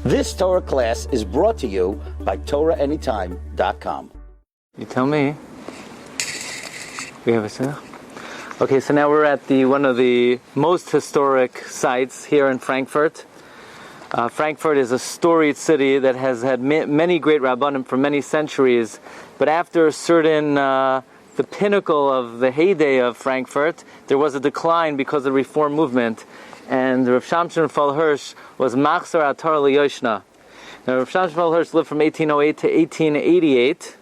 This Torah class is brought to you by TorahAnytime.com. You tell me. We have a shidduch? Okay, so now we're at one of the most historic sites here in Frankfurt. Frankfurt is a storied city that has had many great rabbanim for many centuries, but after a certain the pinnacle of the heyday of Frankfurt, there was a decline because of the Reform movement, and Rav Shamshon Rafael Hirsch was Machzor Atar Liyoshna. Now, Rav Shamshon Rafael Hirsch lived from 1808 to 1888.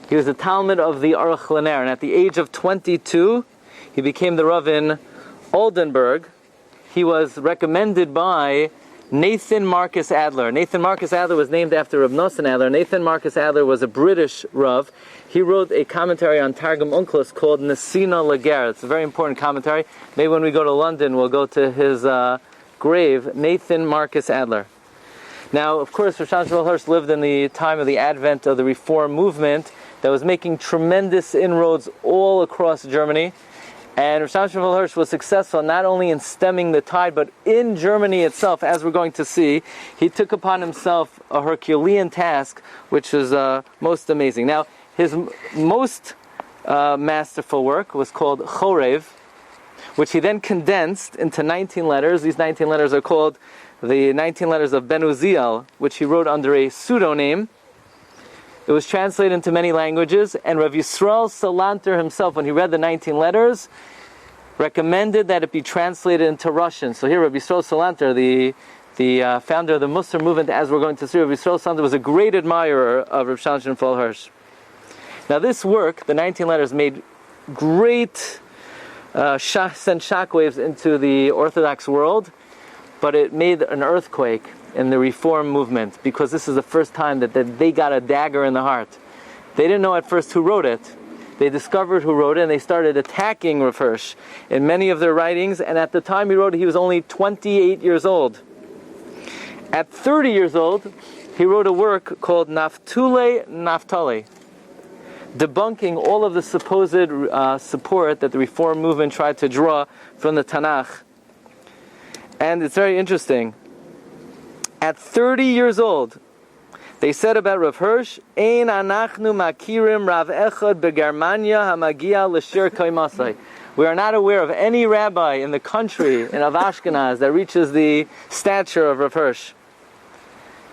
He was the Talmud of the Aruch LaNer, and at the age of 22, he became the Rav in Oldenburg. He was recommended by Nathan Marcus Adler. Nathan Marcus Adler was named after Rav Nosson Adler. Nathan Marcus Adler was a British Rav. He wrote a commentary on Targum Onkelos called Nesina Lager. It's a very important commentary. Maybe when we go to London, we'll go to his grave, Nathan Marcus Adler. Now, of course, Rav Shamshon Hirsch lived in the time of the advent of the Reform movement that was making tremendous inroads all across Germany. And Rav Shamshon Hirsch was successful not only in stemming the tide, but in Germany itself, as we're going to see. He took upon himself a Herculean task, which was most amazing. Now, his most masterful work was called Chorev, which he then condensed into 19 letters. These 19 letters are called the 19 letters of Ben Uziel, which he wrote under a pseudonym. It was translated into many languages, and Rav Yisrael Salanter himself, when he read the 19 letters, recommended that it be translated into Russian. So here Rav Yisrael Salanter, the founder of the Musar movement, as we're going to see, Rav Yisrael Salanter was a great admirer of Rav Shamshon Rafael Hirsch. Now this work, the 19 letters, made great sent shockwaves into the Orthodox world, but it made an earthquake in the Reform movement, because this is the first time that they got a dagger in the heart. They didn't know at first who wrote it. They discovered who wrote it, and they started attacking Rav Hirsch in many of their writings, and at the time he wrote it, he was only 28 years old. At 30 years old, he wrote a work called Naftule Naftali, debunking all of the supposed support that the Reform movement tried to draw from the Tanakh. And it's very interesting. At 30 years old, they said about Rav Hirsch, Ein anachnu makirim Rav echad beGermania hamagia l'shir kaimasai. We are not aware of any rabbi in the country, in Ashkenaz, that reaches the stature of Rav Hirsch.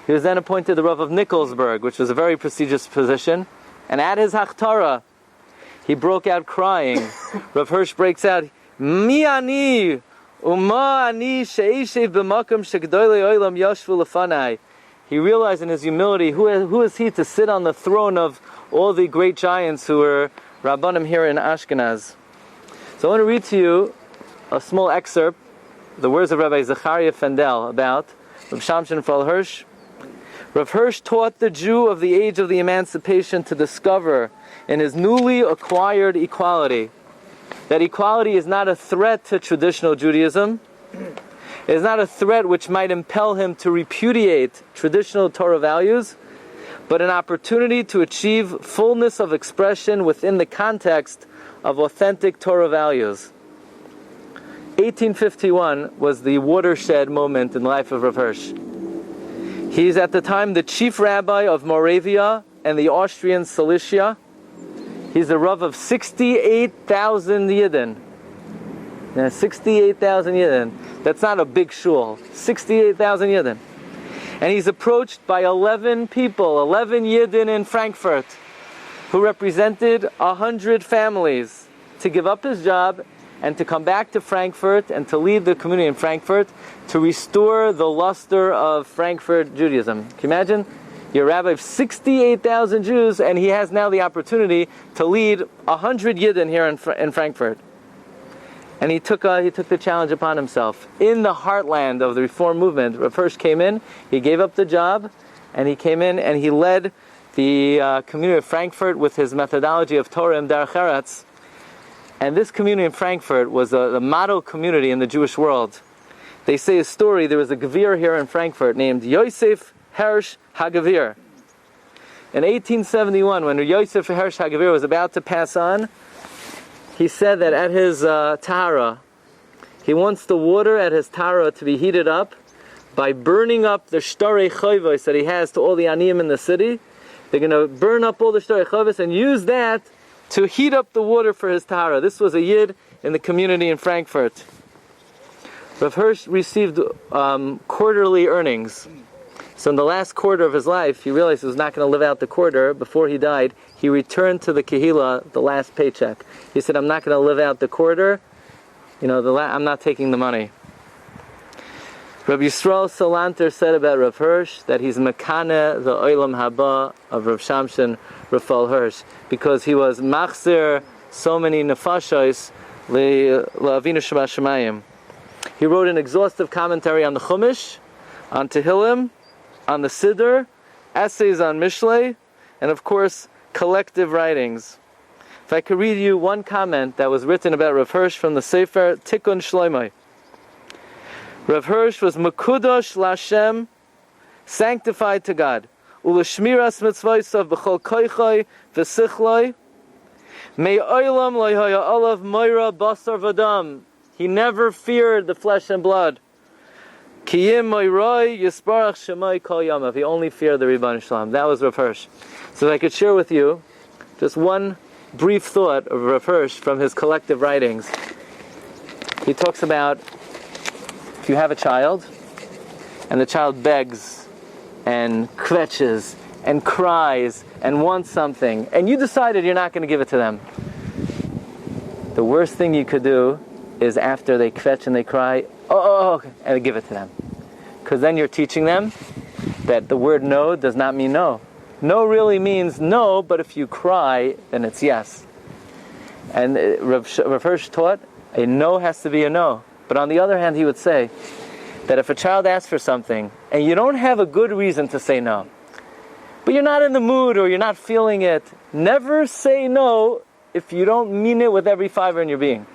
He was then appointed the Rav of Nikolsburg, which was a very prestigious position. And at his hachtara, he broke out crying. Rav Hirsch breaks out, Mi ani Uma ani she'eshev b'makam shegdolei olam yashvu lefanai. He realized in his humility, who is he to sit on the throne of all the great giants who were Rabbanim here in Ashkenaz. So I want to read to you a small excerpt, the words of Rabbi Zechariah Fendel about Rav Shamshon Rafael Hirsch. Rav Hirsch taught the Jew of the age of the emancipation to discover in his newly acquired equality that equality is not a threat to traditional Judaism. It is not a threat which might impel him to repudiate traditional Torah values, but an opportunity to achieve fullness of expression within the context of authentic Torah values. 1851 was the watershed moment in the life of Rav Hirsch. He is at the time the chief rabbi of Moravia and the Austrian Cilicia. He's the Rav of 68,000 Yidden. Yeah, 68,000 Yidden. That's not a big shul. 68,000 Yidden. And he's approached by 11 people, 11 Yidden in Frankfurt, who represented 100 families, to give up his job and to come back to Frankfurt and to lead the community in Frankfurt to restore the luster of Frankfurt Judaism. Can you imagine? You're a rabbi of 68,000 Jews, and he has now the opportunity to lead 100 Yidden here in Frankfurt. And he took the challenge upon himself. In the heartland of the Reform movement, Rav Hirsch came in, he gave up the job, and he came in and he led the community of Frankfurt with his methodology of Torah and Derech Eretz. And this community in Frankfurt was the model community in the Jewish world. They say a story, there was a Gevir here in Frankfurt named Yosef Hirsch HaGevir. In 1871, when Yosef Hirsch HaGevir was about to pass on, he said that at his tahara, he wants the water at his tahara to be heated up by burning up the shtarei chayvos that he has to all the aniyim in the city. They're going to burn up all the shtarei chayvos and use that to heat up the water for his tahara. This was a yid in the community in Frankfurt. Rav Hirsch received quarterly earnings. So in the last quarter of his life, he realized he was not going to live out the quarter. Before he died, he returned to the Kehillah the last paycheck. He said, I'm not going to live out the quarter. I'm not taking the money. Rabbi Yisrael Salanter said about Rav Hirsch that he's Mekane, the Olam Haba of Rav Shamshon, Rafael Hirsch, because he was machzir so many nefashos le'avinu shabashamayim. He wrote an exhaustive commentary on the Chumash, on Tehillim, on the Siddur, essays on Mishlei, and of course, collective writings. If I could read you one comment that was written about Rav Hirsch from the Sefer Tikkun Shloimeh. Rav Hirsch was Mekudosh Lashem, sanctified to God. Ulashmiras mitzvaysav b'chol koichai v'sichlai. Me'olam lo haya olav moira basar v'dam. He never feared the flesh and blood. Kiyim moiroi yisparach shemai kol yamav. He only feared the Rebbeinu Shalom. That was Rav Hirsch. So if I could share with you just one brief thought of Rav Hirsch from his collective writings. He talks about if you have a child and the child begs and kvetches and cries and wants something and you decided you're not going to give it to them. The worst thing you could do is after they kvetch and they cry, and give it to them. Because then you're teaching them that the word no does not mean no. No really means no, but if you cry, then it's yes. And Rav Hirsch taught a no has to be a no. But on the other hand, he would say that if a child asks for something and you don't have a good reason to say no, but you're not in the mood or you're not feeling it, never say no if you don't mean it with every fiber in your being.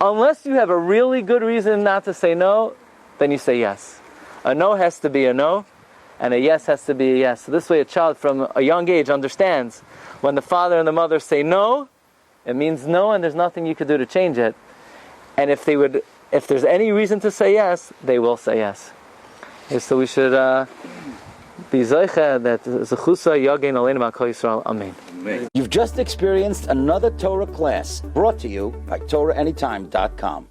Unless you have a really good reason not to say no, then you say yes. A no has to be a no, and a yes has to be a yes. So this way a child from a young age understands when the father and the mother say no, it means no and there's nothing you could do to change it. And if there's any reason to say yes, they will say yes. Okay, so we should be zeicha that zechusa yagein aleinu b'kol Yisrael. Amen. You've just experienced another Torah class brought to you by TorahAnytime.com.